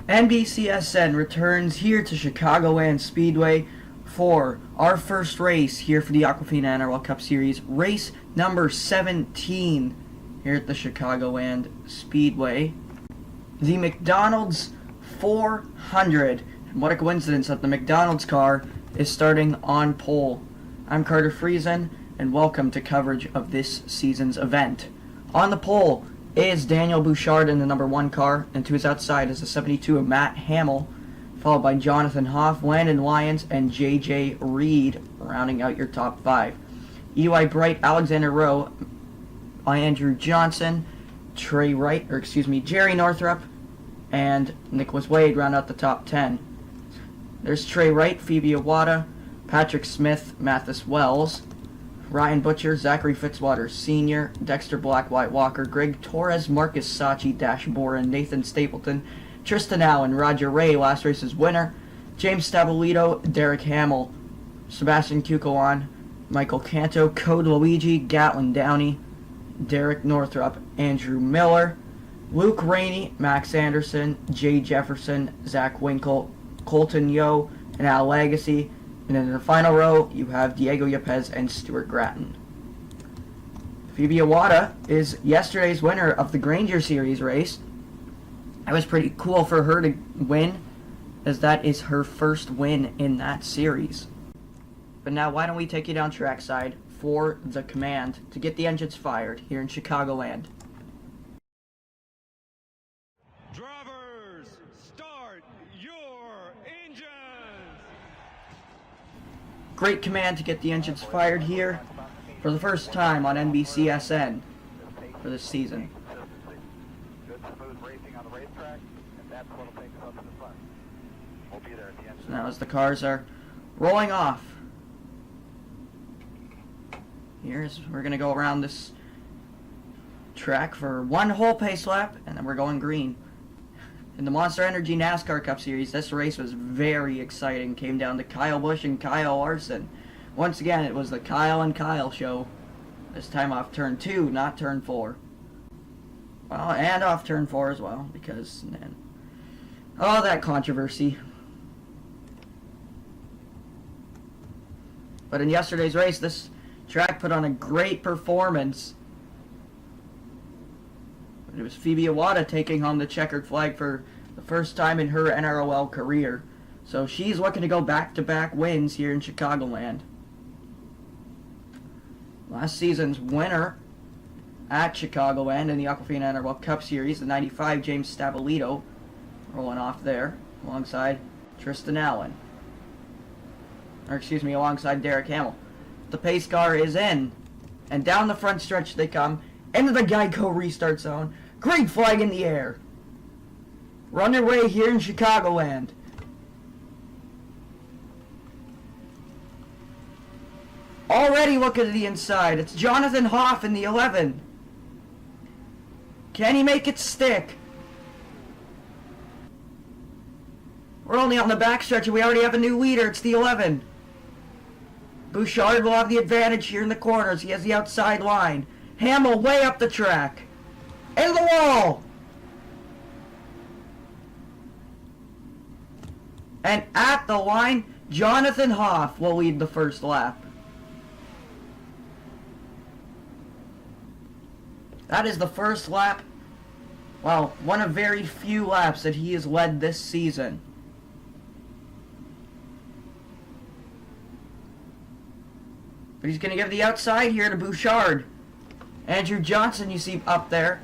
NBCSN returns here to Chicagoland Speedway for our first race here for the Aquafina NROL Cup Series, race number 17 here at the Chicagoland Speedway. The McDonald's 400. And what a coincidence that the McDonald's car is starting on pole. I'm Carter Friesen, and welcome to coverage of this season's event. On the pole is Daniel Bouchard in the number 1 car, and to his outside is the 72 of Matt Hamill, followed by Jonathan Hoff, Landon Lyons, and J.J. Reed, rounding out your top 5. E.Y. Bright, Alexander Rowe, Andrew Johnson, Jerry Northrup, and Nicholas Wade round out the top 10. There's Trey Wright, Phoebe Iwata, Patrick Smith, Mathis Wells, Ryan Butcher, Zachary Fitzwater Sr., Dexter Black, White Walker, Greg Torres, Marcus Sachi, Dash Boren, Nathan Stapleton, Tristan Allen, Roger Ray, last race's winner, James Stabilito, Derek Hamill, Sebastian Cucolan, Michael Canto, Code Luigi, Gatlin Downey, Derek Northrup, Andrew Miller, Luke Rainey, Max Anderson, Jay Jefferson, Zach Winkle, Colton Yo, and Al Legacy. And then in the final row, you have Diego Yepes and Stuart Gratton. Phoebe Iwata is yesterday's winner of the Granger Series race. That was pretty cool for her to win, as that is her first win in that series. But now, why don't we take you down trackside for the command to get the engines fired here in Chicagoland. Drivers, start your engines! Great command to get the engines fired here for the first time on NBCSN for this season. So now as the cars are rolling off, we're going to go around this track for one whole pace lap, and then we're going green. In the Monster Energy NASCAR Cup Series, this race was very exciting. Came down to Kyle Busch and Kyle Larson. Once again, it was the Kyle and Kyle show. This time off turn 2, not turn 4. Well, and off turn 4 as well, because, man, all that controversy. But in yesterday's race, this track put on a great performance. It was Phoebe Iwata taking home the checkered flag for the first time in her NROL career. So she's looking to go back-to-back wins here in Chicagoland. Last season's winner at Chicagoland in the Aquafina NROL Cup Series, the 95 James Stabilito, rolling off there alongside Tristan Allen. Alongside Derek Hamill. The pace car is in, and down the front stretch they come, into the Geico restart zone. Green flag in the air. We're underway here in Chicagoland. Already looking at the inside. It's Jonathan Hoff in the 11. Can he make it stick? We're only on the backstretch and we already have a new leader. It's the 11. Bouchard will have the advantage here in the corners. He has the outside line. Hamill way up the track. Into the wall! And at the line, Jonathan Hoff will lead the first lap. That is the first lap, well, one of very few laps that he has led this season. But he's going to give the outside here to Bouchard. Andrew Johnson, you see up there.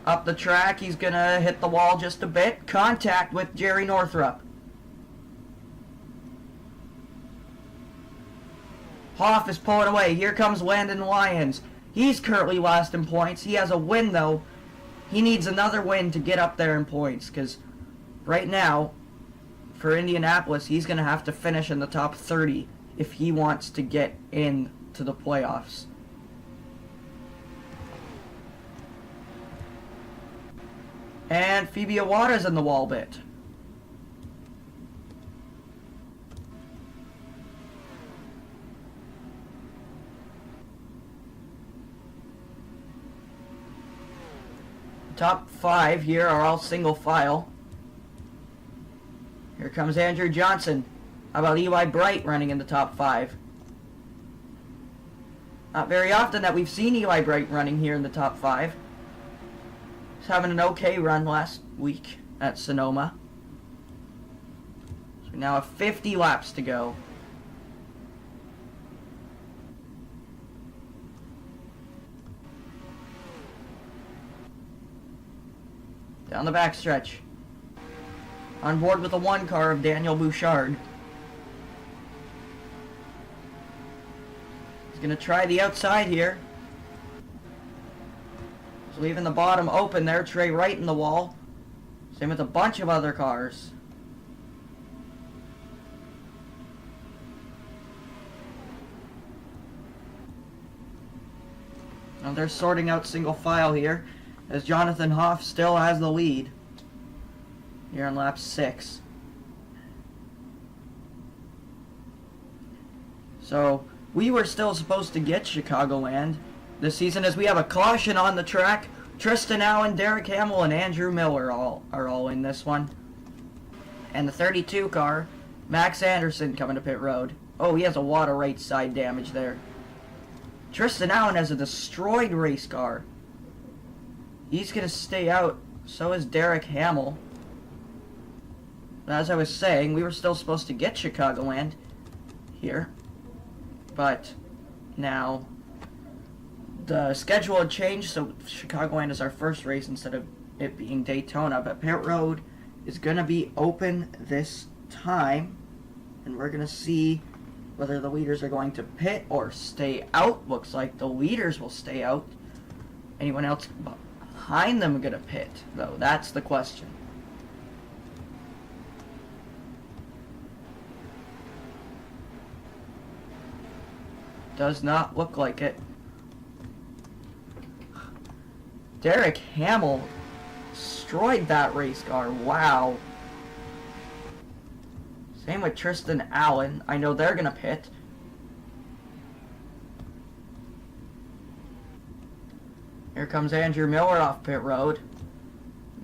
Up the track, he's going to hit the wall just a bit. Contact with Jerry Northrup. Hoff is pulling away. Here comes Landon Lyons. He's currently last in points. He has a win, though. He needs another win to get up there in points, because right now, for Indianapolis, he's going to have to finish in the top 30 if he wants to get into the playoffs. And Phoebe Iwata's in the wall bit. Top 5 here are all single file. Here comes Andrew Johnson. How about EY Bright running in the top 5? Not very often that we've seen EY Bright running here in the top 5. He's having an okay run last week at Sonoma. So we now have 50 laps to go. Down the backstretch. On board with the 1 car of Daniel Bouchard. He's going to try the outside here. He's leaving the bottom open there, tray right in the wall. Same with a bunch of other cars. Now they're sorting out single file here, as Jonathan Hoff still has the lead here on lap 6. So we were still supposed to get Chicagoland this season, as we have a caution on the track. Tristan Allen, Derek Hamill, and Andrew Miller are all in this one. And the 32 car, Max Anderson, coming to pit road. Oh, he has a lot of right side damage there. Tristan Allen has a destroyed race car. He's going to stay out. So is Derek Hamill. As I was saying, we were still supposed to get Chicagoland here. But now the schedule had changed, so Chicagoland is our first race instead of it being Daytona. But pit road is going to be open this time. And we're going to see whether the leaders are going to pit or stay out. Looks like the leaders will stay out. Anyone else behind them going to pit, though? That's the question. Does not look like it. Derek Hamill destroyed that race car. Wow. Same with Tristan Allen. I know they're going to pit. Here comes Andrew Miller off pit road.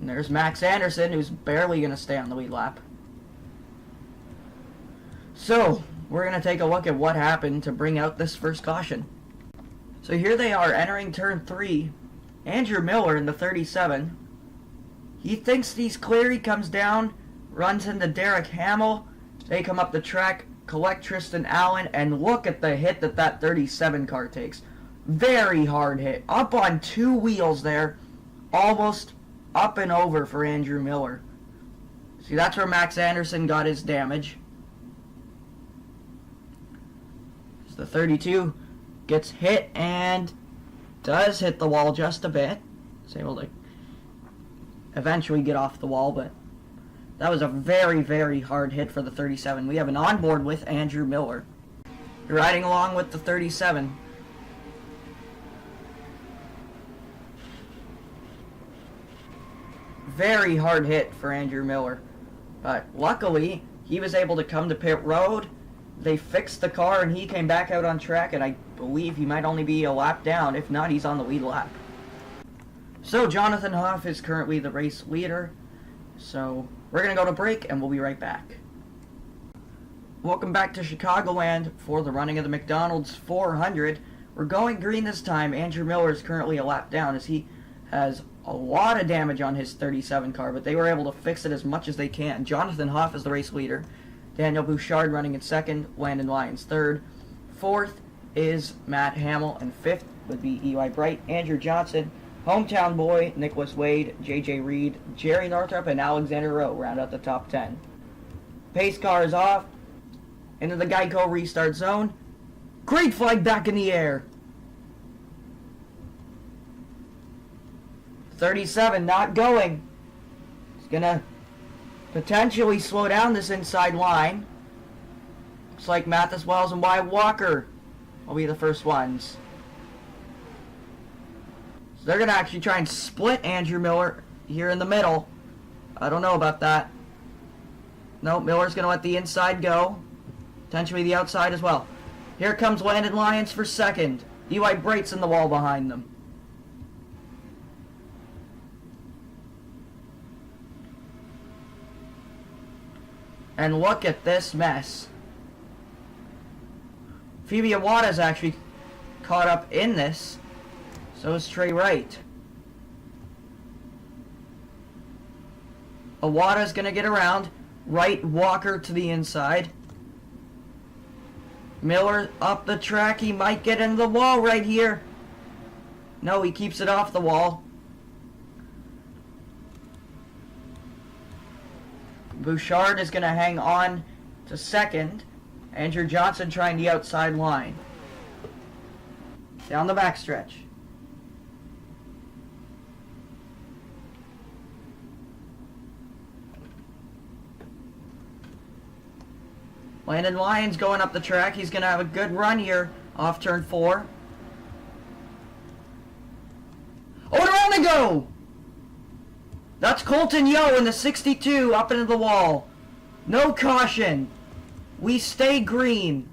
And there's Max Anderson, who's barely going to stay on the lead lap. So, we're going to take a look at what happened to bring out this first caution. So here they are entering turn 3. Andrew Miller in the 37. He thinks he's clear. He comes down, runs into Derek Hamill. They come up the track, collect Tristan Allen, and look at the hit that 37 car takes. Very hard hit. Up on 2 wheels there. Almost up and over for Andrew Miller. See, that's where Max Anderson got his damage. The 32 gets hit and does hit the wall just a bit. It's able to eventually get off the wall, but that was a very, very hard hit for the 37. We have an onboard with Andrew Miller. You're riding along with the 37. Very hard hit for Andrew Miller. But luckily, he was able to come to pit road. They fixed the car and he came back out on track, and I believe he might only be a lap down. If not, he's on the lead lap. So Jonathan Hoff is currently the race leader. So we're going to go to break and we'll be right back. Welcome back to Chicagoland for the running of the McDonald's 400. We're going green this time. Andrew Miller is currently a lap down as he has a lot of damage on his 37 car, but they were able to fix it as much as they can. Jonathan Hoff is the race leader. Daniel Bouchard running in second, Landon Lyons third. Fourth is Matt Hamill, and fifth would be EY Bright, Andrew Johnson, Hometown Boy, Nicholas Wade, JJ Reed, Jerry Northrup, and Alexander Rowe round out the top 10. Pace car is off, into the Geico restart zone. Great flag back in the air. 37 not going. He's gonna potentially slow down this inside line. Looks like Mathis Wells and Wyatt Walker will be the first ones. So they're going to actually try and split Andrew Miller here in the middle. I don't know about that. No, Miller's going to let the inside go. Potentially the outside as well. Here comes Landon Lyons for second. EY Bright's in the wall behind them. And look at this mess. Phoebe Awada's actually caught up in this. So is Trey Wright. Awada's gonna get around. Wright, Walker to the inside. Miller up the track. He might get into the wall right here. No, he keeps it off the wall. Bouchard is going to hang on to second. Andrew Johnson trying the outside line. Down the backstretch. Landon Lyons going up the track. He's going to have a good run here off turn 4. Oh, and around they go! That's Colton Yo in the 62 up into the wall. No caution. We stay green.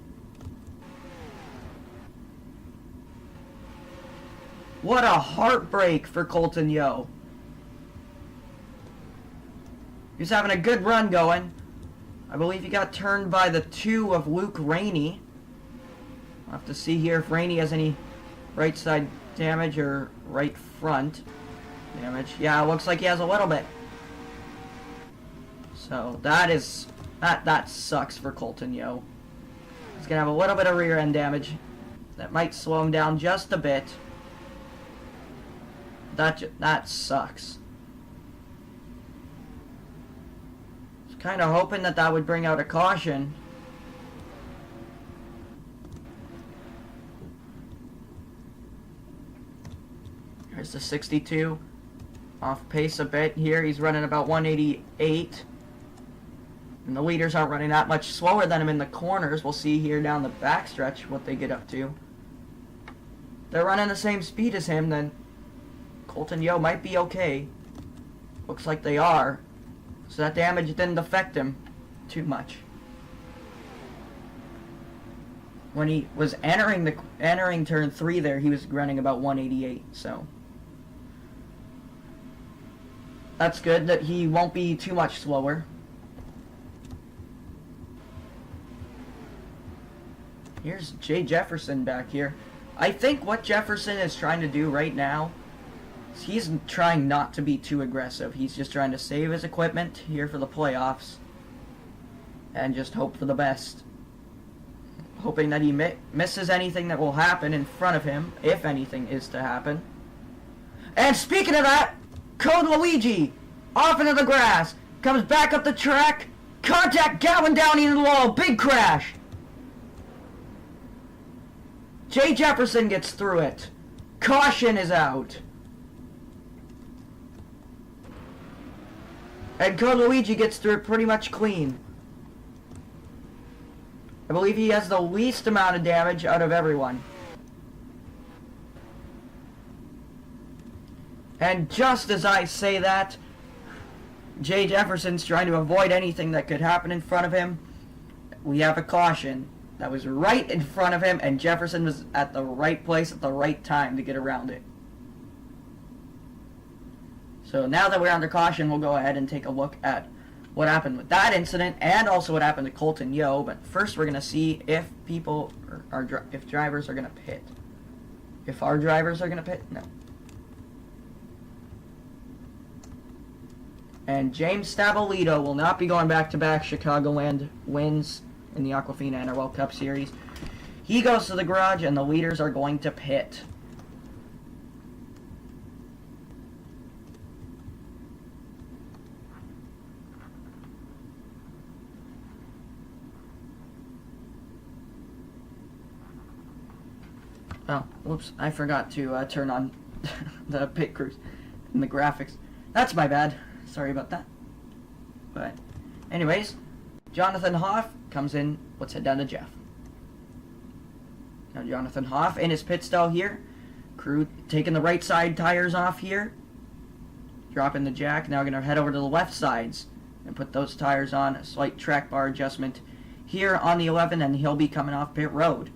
What a heartbreak for Colton Yo. He's having a good run going. I believe he got turned by the 2 of Luke Rainey. I'll have to see here if Rainey has any right side damage or right front damage. Yeah, it looks like he has a little bit. So that sucks for Colton Yo. He's gonna have a little bit of rear end damage. That might slow him down just a bit. That sucks. Kind of hoping that would bring out a caution. Here's the 62. Off pace a bit here. He's running about 188. And the leaders aren't running that much slower than him in the corners. We'll see here down the backstretch what they get up to. They're running the same speed as him, then Colton Yo might be okay. Looks like they are. So that damage didn't affect him too much. When he was entering turn 3 there, he was running about 188, so that's good that he won't be too much slower. Here's Jay Jefferson back here. I think what Jefferson is trying to do right now, he's trying not to be too aggressive. He's just trying to save his equipment here for the playoffs and just hope for the best. Hoping that he misses anything that will happen in front of him, if anything is to happen. And speaking of that, Code Luigi off into the grass, comes back up the track, contact Gowan down into the wall, big crash. Jay Jefferson gets through it. Caution is out. And Code Luigi gets through it pretty much clean. I believe he has the least amount of damage out of everyone. And just as I say that, Jay Jefferson's trying to avoid anything that could happen in front of him. We have a caution that was right in front of him, and Jefferson was at the right place at the right time to get around it. So now that we're under caution, we'll go ahead and take a look at what happened with that incident and also what happened to Colton Yo. But first we're going to see if if drivers are going to pit. If our drivers are going to pit? No. And James Stabolito will not be going back-to-back Chicagoland wins in the Aquafina NROL Cup Series. He goes to the garage and the leaders are going to pit. Oh, whoops, I forgot to turn on the pit crews and the graphics. That's my bad. Sorry about that. But, anyways, Jonathan Hoff comes in. Let's head down to Jeff. Now, Jonathan Hoff in his pit stall here. Crew taking the right side tires off here. Dropping the jack. Now going to head over to the left sides and put those tires on. A slight track bar adjustment here on the 11, and he'll be coming off pit road.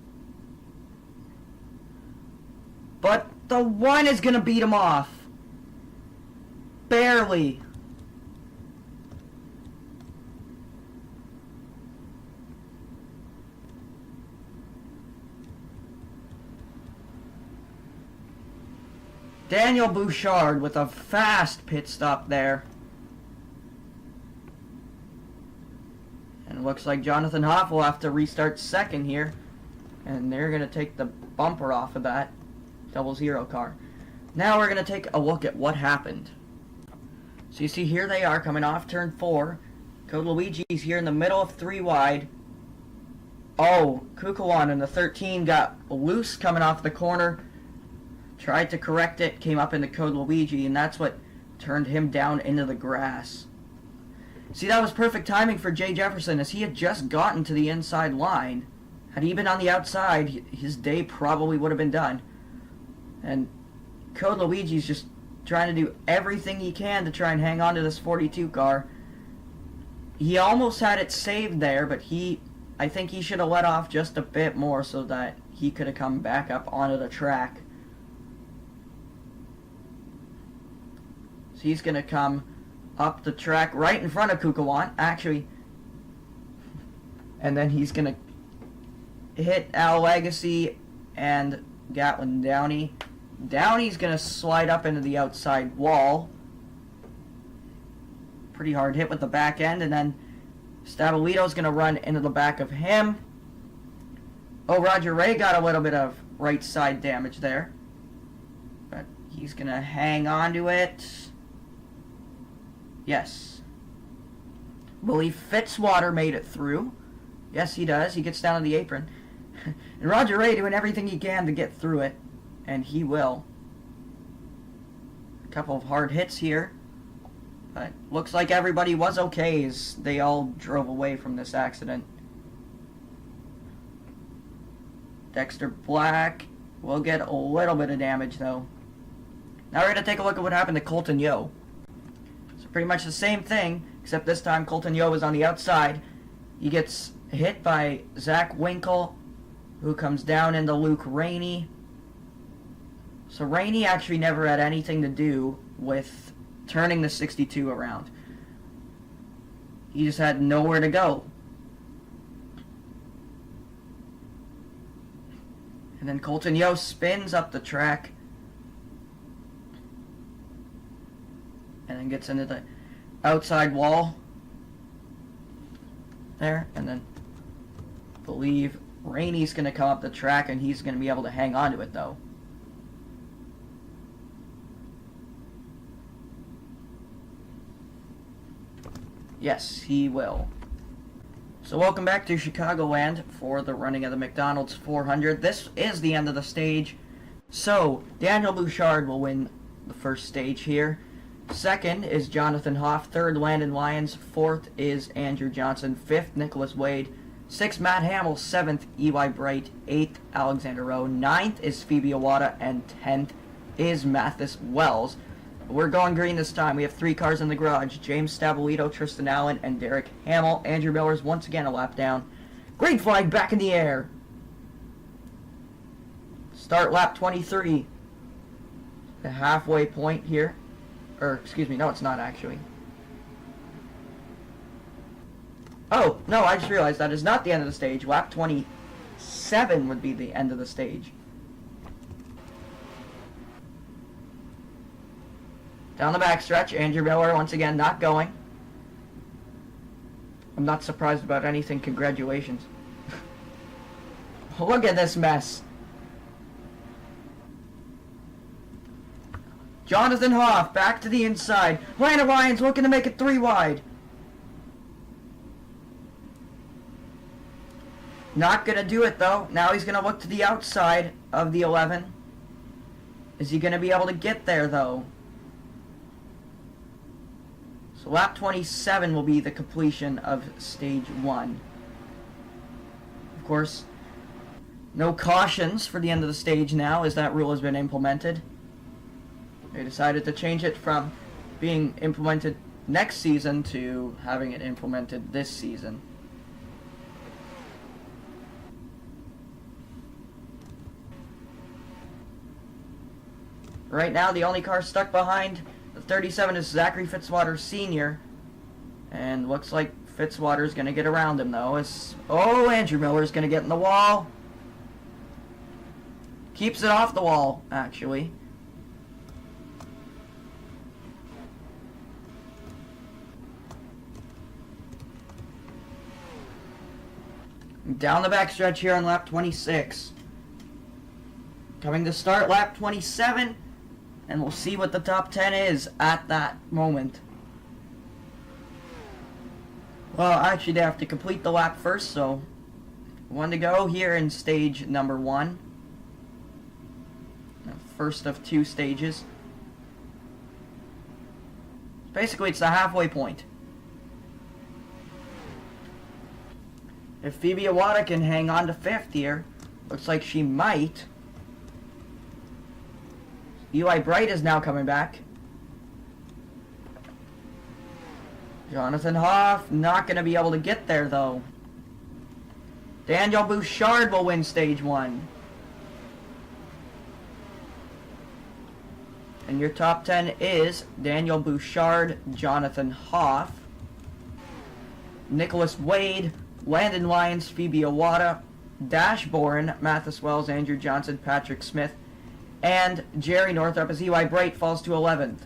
But the 1 is going to beat him off. Barely. Daniel Bouchard with a fast pit stop there. And it looks like Jonathan Hoff will have to restart second here. And they're going to take the bumper off of that 00 car. Now we're going to take a look at what happened. So you see here they are coming off turn 4. Code Luigi's here in the middle of 3 wide. Oh, Chicagoland in the 13 got loose coming off the corner. Tried to correct it, came up into Code Luigi, and that's what turned him down into the grass. See, that was perfect timing for Jay Jefferson, as he had just gotten to the inside line. Had he been on the outside, his day probably would have been done. And Code Luigi's just trying to do everything he can to try and hang on to this 42 car. He almost had it saved there, but I think he should have let off just a bit more so that he could have come back up onto the track. So he's going to come up the track right in front of Chicagoland, actually. And then he's going to hit Al Legacy and Gatlin Downey. Downey's going to slide up into the outside wall. Pretty hard hit with the back end, and then Stabolito's going to run into the back of him. Oh, Roger Ray got a little bit of right side damage there. But he's going to hang on to it. Yes. I believe Fitzwater made it through. Yes, he does. He gets down on the apron. And Roger Ray doing everything he can to get through it. And he will. A couple of hard hits here. But looks like everybody was okay as they all drove away from this accident. Dexter Black will get a little bit of damage though. Now we're going to take a look at what happened to Colton Yo. So pretty much the same thing, except this time Colton Yo was on the outside. He gets hit by Zach Winkle, who comes down into Luke Rainey. So Rainey actually never had anything to do with turning the 62 around. He just had nowhere to go. And then Colton Yo spins up the track. And then gets into the outside wall. There. And then I believe Rainey's going to come up the track and he's going to be able to hang on to it though. Yes, he will. So welcome back to Chicagoland for the running of the McDonald's 400. This is the end of the stage. So, Daniel Bouchard will win the first stage here. Second is Jonathan Hoff. Third, Landon Lyons. Fourth is Andrew Johnson. Fifth, Nicholas Wade. Sixth, Matt Hamill. Seventh, E.Y. Bright. Eighth, Alexander Rowe. Ninth is Phoebe Iwata. And 10th is Mathis Wells. We're going green this time. We have 3 cars in the garage. James Stabolito, Tristan Allen, and Derek Hamill. Andrew Miller's once again a lap down. Green flag back in the air. Start lap 23. The halfway point here. Or, excuse me, no it's not actually. Oh, no, I just realized that is not the end of the stage. Lap 27 would be the end of the stage. Down the backstretch, Andrew Miller once again not going. I'm not surprised about anything. Congratulations. Look at this mess. Jonathan Hoff back to the inside. Landon Lyons looking to make it 3 wide. Not going to do it though. Now he's going to look to the outside of the 11. Is he going to be able to get there though? So lap 27 will be the completion of stage 1. Of course, no cautions for the end of the stage now, as that rule has been implemented. They decided to change it from being implemented next season to having it implemented this season. Right now, the only car stuck behind the 37 is Zachary Fitzwater Sr. And looks like Fitzwater's going to get around him, though. Oh, Andrew Miller's going to get in the wall. Keeps it off the wall, actually. Down the backstretch here on lap 26. Coming to start lap 27, and we'll see what the top 10 is at that moment. Well, actually they have to complete the lap first, so one to go here in stage number 1. The first of 2 stages. Basically, it's the halfway point. If Phoebe Awada can hang on to 5th here, looks like she might. Eli Bright is now coming back. Jonathan Hoff not going to be able to get there, though. Daniel Bouchard will win stage 1. And your top 10 is Daniel Bouchard, Jonathan Hoff, Nicholas Wade, Landon Lyons, Phoebe Awada, Dashbourne, Mathis Wells, Andrew Johnson, Patrick Smith, and Jerry Northrup as Eli Bright falls to 11th.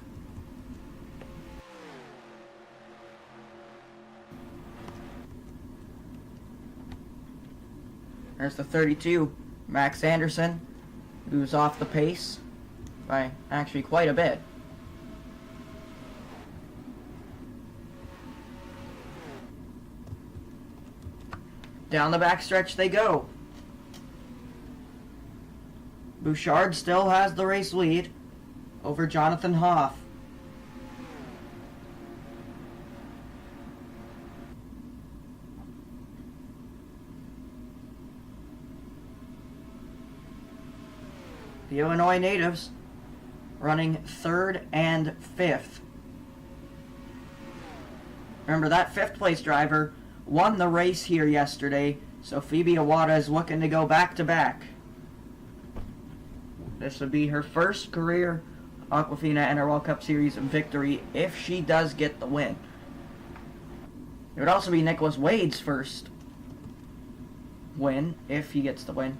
There's the 32, Max Anderson, who's off the pace by actually quite a bit. Down the backstretch they go. Bouchard still has the race lead over Jonathan Hoff. The Illinois natives running 3rd and 5th. Remember, that 5th place driver won the race here yesterday, so Phoebe Awada is looking to go back-to-back. This would be her first career Aquafina NROL Cup Series victory if she does get the win. It would also be Nicholas Wade's first win if he gets the win.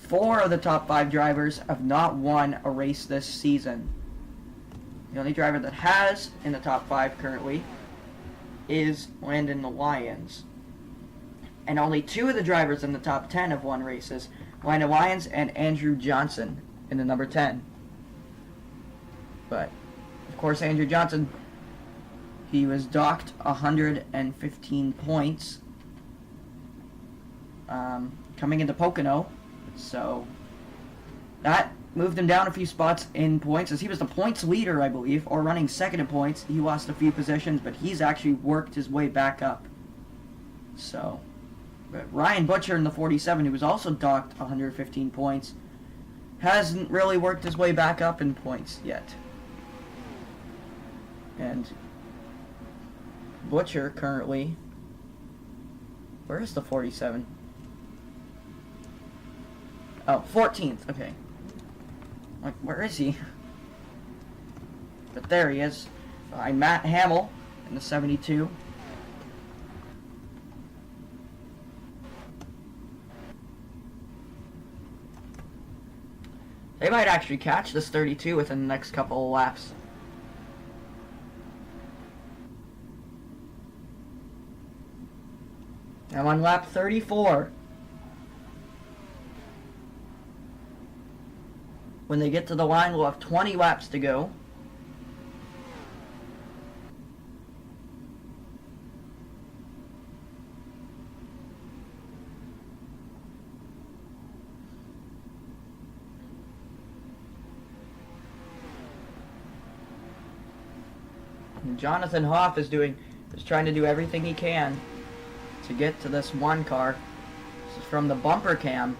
4 of the top 5 drivers have not won a race this season. The only driver that has in the top 5 currently is Landon Lyons. And only 2 of the drivers in the top 10 have won races. Landon Lyons and Andrew Johnson in the number 10. But, of course, Andrew Johnson, he was docked 115 points coming into Pocono. So, that moved him down a few spots in points, as he was the points leader, I believe, or running second in points. He lost a few positions, but he's actually worked his way back up. So, but Ryan Butcher in the 47, who was also docked 115 points, hasn't really worked his way back up in points yet. And Butcher currently, where is the 47? Oh, 14th, okay. Like, where is he? But there he is, behind Matt Hamill in the 72. They might actually catch this 32 within the next couple of laps. Now on lap 34. When they get to the line, we'll have 20 laps to go. And Jonathan Hoff is trying to do everything he can to get to this one car. This is from the bumper cam.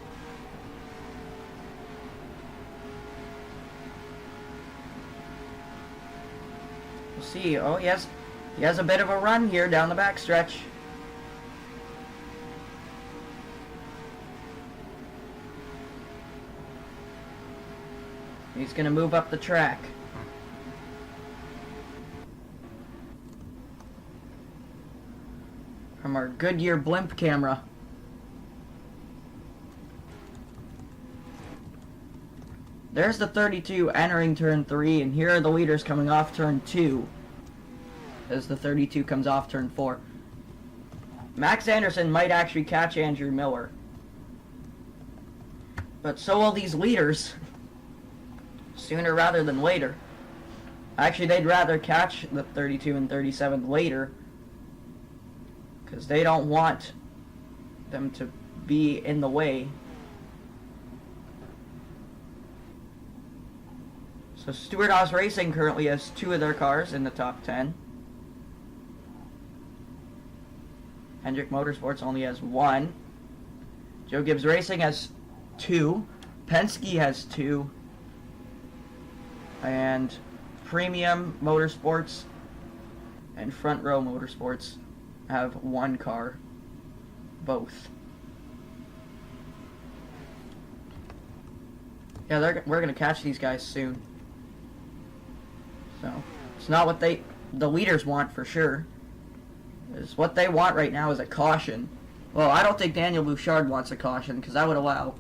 We'll see. Oh, he has a bit of a run here down the backstretch. He's going to move up the track. From our Goodyear blimp camera. There's the 32 entering turn 3, and here are the leaders coming off turn 2 as the 32 comes off turn 4. Max Anderson might actually catch Andrew Miller. But so will these leaders. Sooner rather than later. Actually, they'd rather catch the 32 and 37 later. Because they don't want them to be in the way. So Stewart Haas Racing currently has 2 of their cars in the top 10. Hendrick Motorsports only has 1. Joe Gibbs Racing has 2. Penske has 2. And Premium Motorsports and Front Row Motorsports have 1 car. Both. Yeah, we're going to catch these guys soon. So, it's not what the leaders want for sure. It's what they want right now is a caution. Well, I don't think Daniel Bouchard wants a caution because that would allow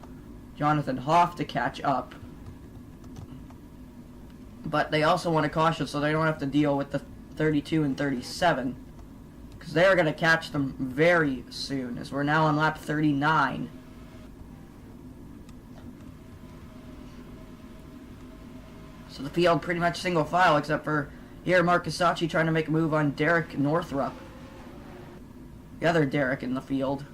Jonathan Hoff to catch up. But they also want a caution so they don't have to deal with the 32 and 37. Because they are going to catch them very soon as we're now on lap 39. So the field pretty much single file except for here Mark Casacci trying to make a move on Derek Northrup. The other Derek in the field.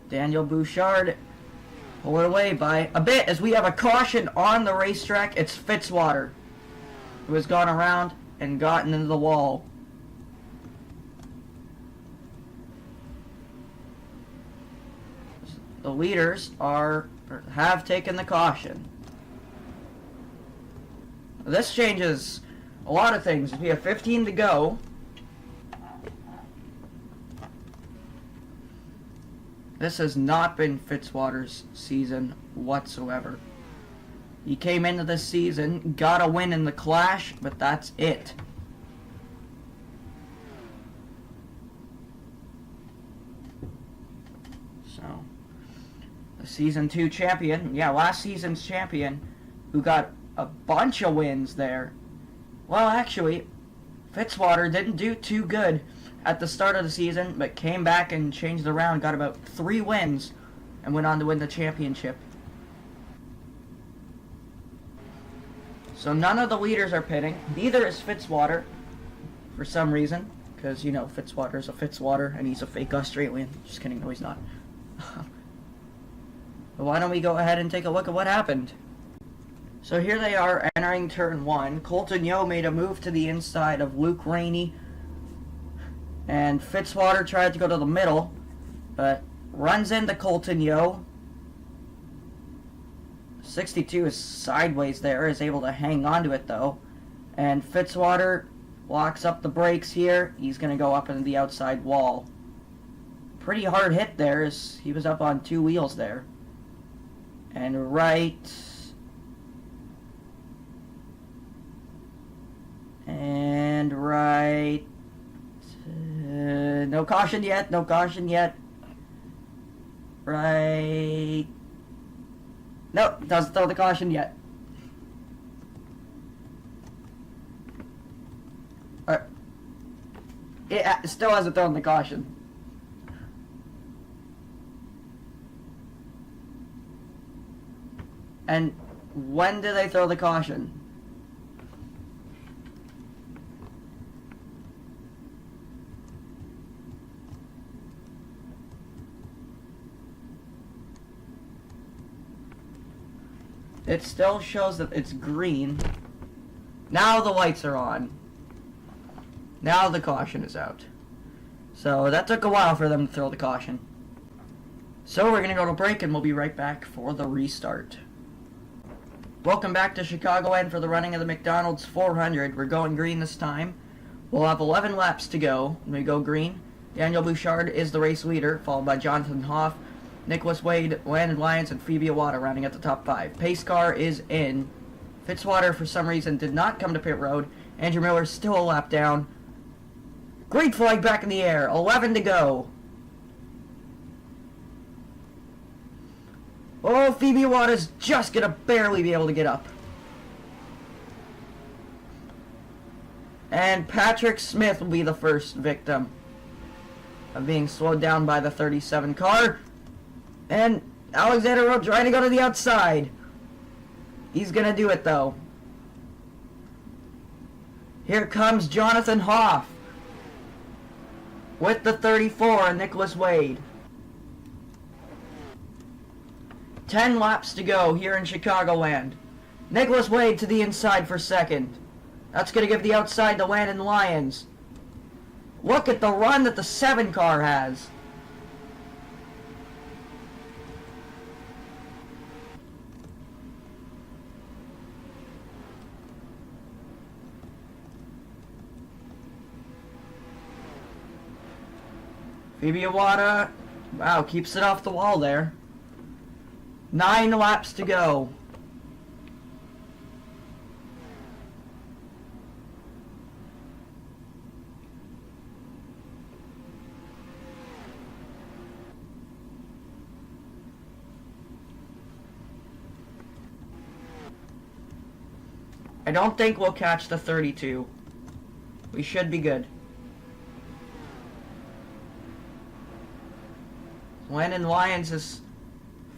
Daniel Bouchard pull it away by a bit as we have a caution on the racetrack. It's Fitzwater who has gone around and gotten into the wall. The leaders have taken the caution. This changes a lot of things. We have 15 to go. This has not been Fitzwater's season whatsoever. He came into this season, got a win in the Clash, but that's it. So, the Season 2 champion, last season's champion, who got a bunch of wins there. Well, actually, Fitzwater didn't do too good at the start of the season, but came back and changed around, got about 3 wins, and went on to win the championship. So none of the leaders are pitting. Neither is Fitzwater, for some reason, because, you know, Fitzwater's a Fitzwater, and he's a fake Australian. Just kidding, no he's not. But why don't we go ahead and take a look at what happened. So here they are entering turn 1. Colton Yeo made a move to the inside of Luke Rainey. And Fitzwater tried to go to the middle, but runs into Colton Yeo. 62 is sideways there, is able to hang on to it though. And Fitzwater locks up the brakes here. He's going to go up into the outside wall. Pretty hard hit there as he was up on 2 wheels there. And right... And right... no caution yet, no caution yet. Right... No, doesn't throw the caution yet. It still hasn't thrown the caution. And when do they throw the caution? It still shows that it's green. Now the lights are on. Now the caution is out. So that took a while for them to throw the caution. So we're going to go to break and we'll be right back for the restart. Welcome back to Chicagoland for the running of the McDonald's 400. We're going green this time. We'll have 11 laps to go when we go green. Daniel Bouchard is the race leader, followed by Jonathan Hoff, Nicholas Wade, Landon Lyons, and Phoebe Iwata rounding at the top 5. Pace car is in. Fitzwater, for some reason, did not come to pit road. Andrew Miller still a lap down. Green flag back in the air. 11 to go. Oh, Phoebe Iwata's just going to barely be able to get up. And Patrick Smith will be the first victim of being slowed down by the 37 car. And Alexander Rowe trying to go to the outside. He's going to do it, though. Here comes Jonathan Hoff with the 34 and Nicholas Wade. 10 laps to go here in Chicagoland. Nicholas Wade to the inside for second. That's going to give the outside to Landon Lyons. Look at the run that the 7 car has. Phoebe Iwata, wow, keeps it off the wall there. 9 laps to go. I don't think we'll catch the 32. We should be good. Landon Lyons has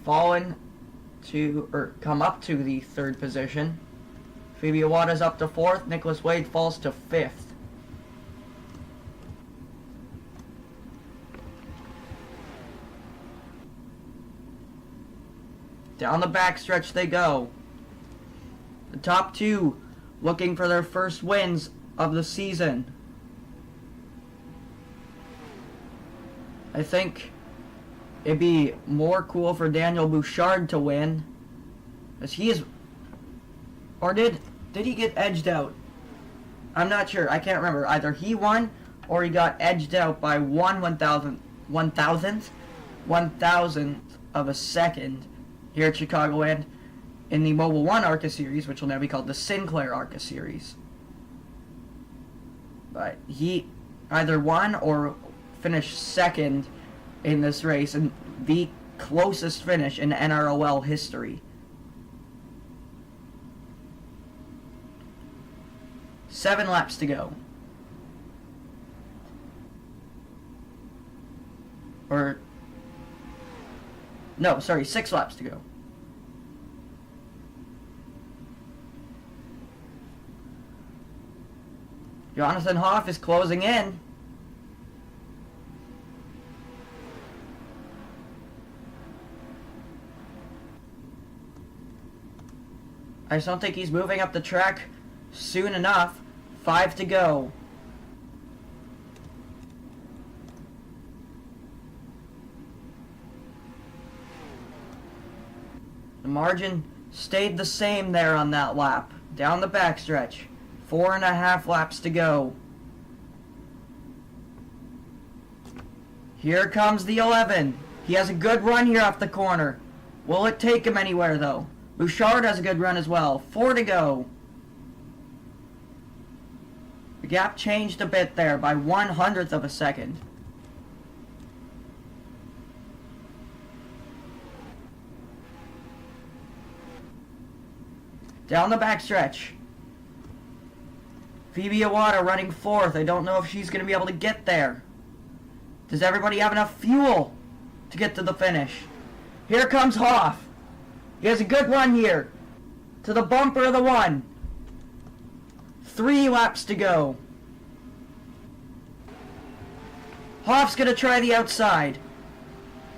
fallen to, or come up to the 3rd position. Phoebe Iwata's up to 4th. Nicholas Wade falls to 5th. Down the backstretch they go. The top 2 looking for their first wins of the season. I think it'd be more cool for Daniel Bouchard to win, as he is, or did he get edged out? I'm not sure. I can't remember. Either he won or he got edged out by 1/1000th of a second here at Chicagoland in the Mobile One ARCA Series, which will now be called the Sinclair ARCA Series. But he either won or finished second in this race, and the closest finish in NROL history. 7 laps to go. Or, no, sorry, 6 laps to go. Jonathan Hoff is closing in. I just don't think he's moving up the track soon enough. 5 to go. The margin stayed the same there on that lap. Down the backstretch. 4.5 laps to go. Here comes the 11. He has a good run here off the corner. Will it take him anywhere, though? Bouchard has a good run as well. 4 to go. The gap changed a bit there by 1/100th of a second. Down the backstretch. Phoebe Iwata running 4th. I don't know if she's going to be able to get there. Does everybody have enough fuel to get to the finish? Here comes Hoff. He has a good run here. To the bumper of the 1. 3 laps to go. Hoff's going to try the outside.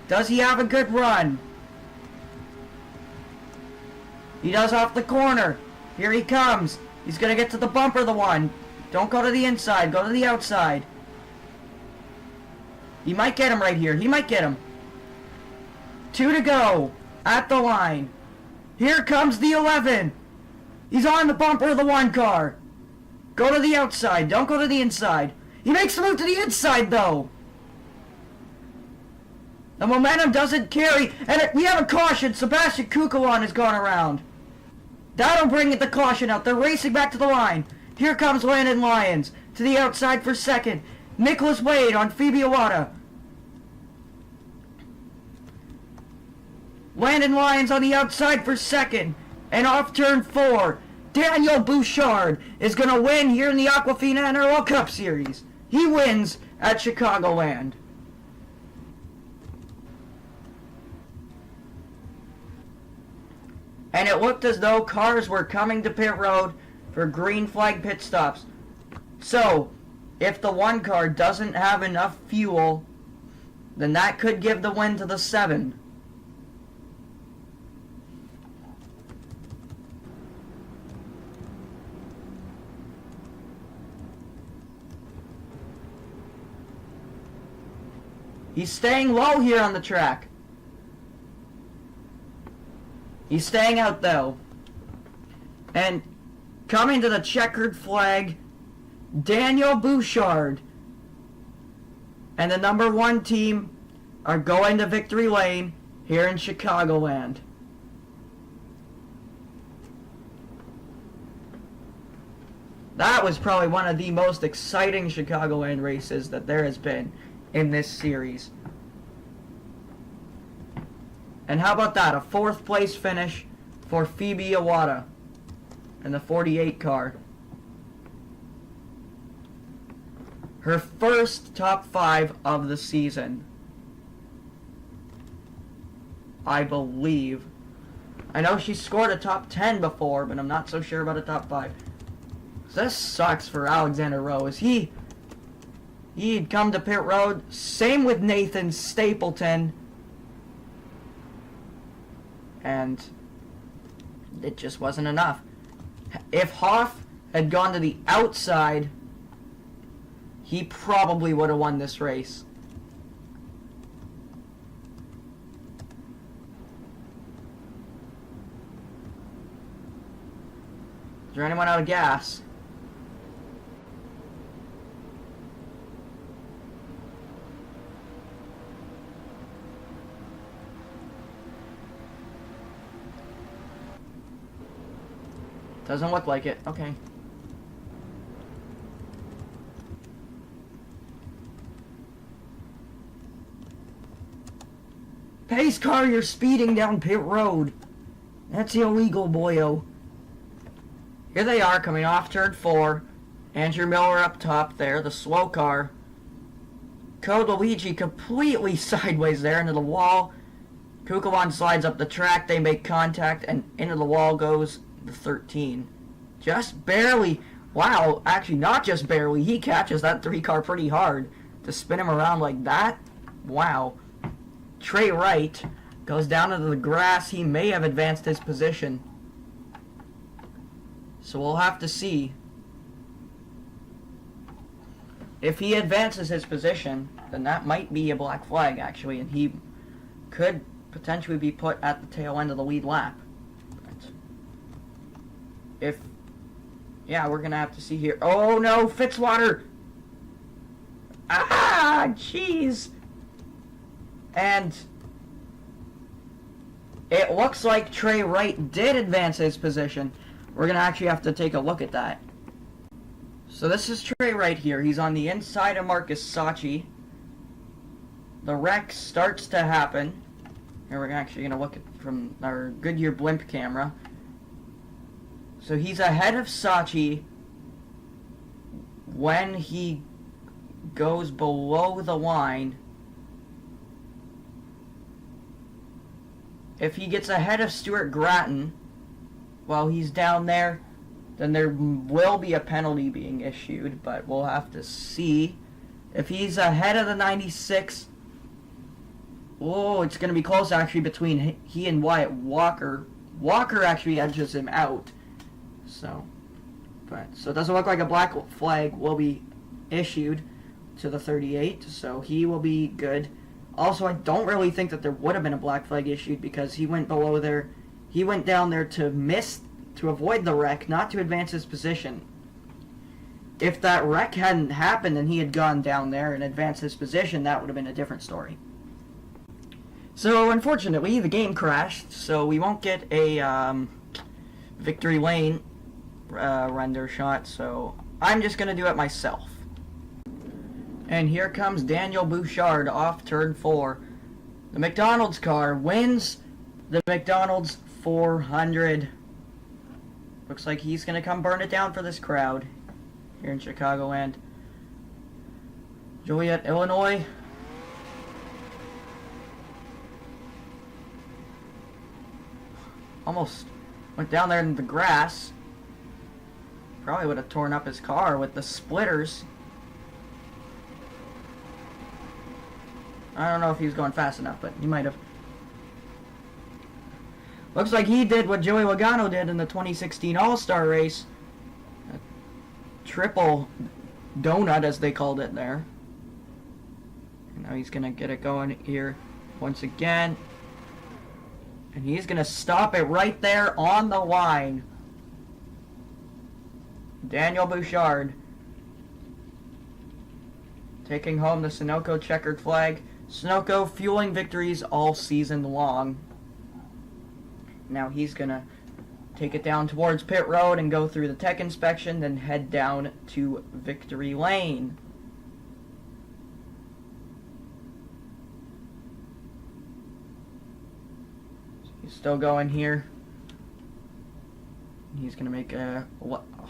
Does he have a good run? He does off the corner. Here he comes. He's going to get to the bumper of the 1. Don't go to the inside. Go to the outside. He might get him right here. He might get him. 2 to go. At the line. Here comes the 11. He's on the bumper of the 1 car. Go to the outside. Don't go to the inside. He makes the move to the inside, though. The momentum doesn't carry. And we have a caution. Sebastian Kukulon has gone around. That'll bring the caution out. They're racing back to the line. Here comes Landon Lyons to the outside for second. Nicholas Wade on Phoebe Iwata. Landon Lyons on the outside for second. And off turn 4. Daniel Bouchard is going to win here in the Aquafina NROL Cup Series. He wins at Chicagoland. And it looked as though cars were coming to pit road for green flag pit stops. So, if the 1 car doesn't have enough fuel, then that could give the win to the 7. He's staying low here on the track. He's staying out though. And coming to the checkered flag, Daniel Bouchard and the number 1 team are going to victory lane here in Chicagoland. That was probably one of the most exciting Chicagoland races that there has been in this series. And how about that? A 4th place finish for Phoebe Iwata in the 48 car. Her first top 5 of the season, I believe. I know she scored a top 10 before, but I'm not so sure about a top 5. This sucks for Alexander Rose. He'd come to pit road. Same with Nathan Stapleton. And it just wasn't enough. If Hoff had gone to the outside, he probably would have won this race. Is there anyone out of gas? Doesn't look like it. Okay. Pace car, you're speeding down pit road. That's illegal, boyo. Here they are coming off turn 4. Andrew Miller up top there, the slow car. Code Luigi completely sideways there into the wall. Kukulon slides up the track, they make contact, and into the wall goes the 13. Just barely. Wow, actually not just barely. He catches that 3 car pretty hard to spin him around like that. Wow. Trey Wright goes down into the grass. He may have advanced his position. So we'll have to see. If he advances his position, then that might be a black flag actually, and he could potentially be put at the tail end of the lead lap. If, yeah, we're going to have to see here. Oh, no, Fitzwater. Ah, jeez. And it looks like Trey Wright did advance his position. We're going to actually have to take a look at that. So this is Trey Wright here. He's on the inside of Marcus Sachi. The wreck starts to happen. Here we're actually going to look at from our Goodyear blimp camera. So he's ahead of Sachi when he goes below the line. If he gets ahead of Stuart Grattan while he's down there, then there will be a penalty being issued, but we'll have to see. If he's ahead of the 96, oh, it's going to be close actually between he and Wyatt Walker. Walker actually edges him out. So it doesn't look like a black flag will be issued to the 38, so he will be good. Also, I don't really think that there would have been a black flag issued because he went below there. He went down there to avoid the wreck, not to advance his position. If that wreck hadn't happened and he had gone down there and advanced his position, that would have been a different story. So, unfortunately, the game crashed, so we won't get a victory lane render shot, so I'm just going to do it myself. And here comes Daniel Bouchard off turn 4. The McDonald's car wins the McDonald's 400. Looks like he's gonna come burn it down for this crowd here in Chicagoland. Joliet, Illinois. Almost went down there in the grass. Probably would have torn up his car with the splitters. I don't know if he was going fast enough, but he might have. Looks like he did what Joey Logano did in the 2016 All-Star race. A triple donut, as they called it there. And now he's going to get it going here once again. And he's going to stop it right there on the line. Daniel Bouchard taking home the Sunoco checkered flag. Sunoco fueling victories all season long. Now he's going to take it down towards pit road and go through the tech inspection, then head down to victory lane. He's still going here. He's going to make a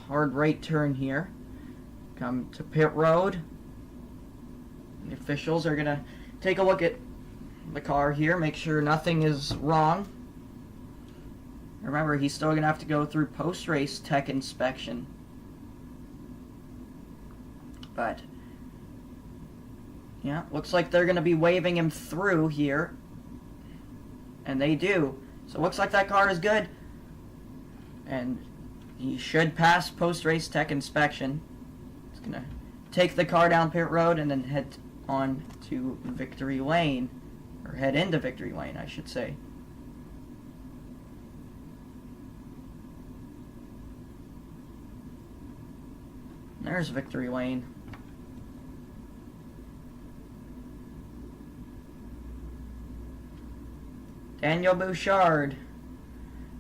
hard right turn here. Come to pit road. The officials are going to take a look at the car here, make sure nothing is wrong. Remember, he's still going to have to go through post-race tech inspection. But, yeah, looks like they're going to be waving him through here. And they do. So it looks like that car is good. And he should pass post-race tech inspection. He's going to take the car down pit road and then head on to victory lane. Or head into victory lane, I should say. There's victory lane. Daniel Bouchard,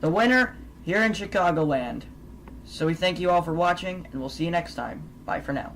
the winner here in Chicagoland. So we thank you all for watching, and we'll see you next time. Bye for now.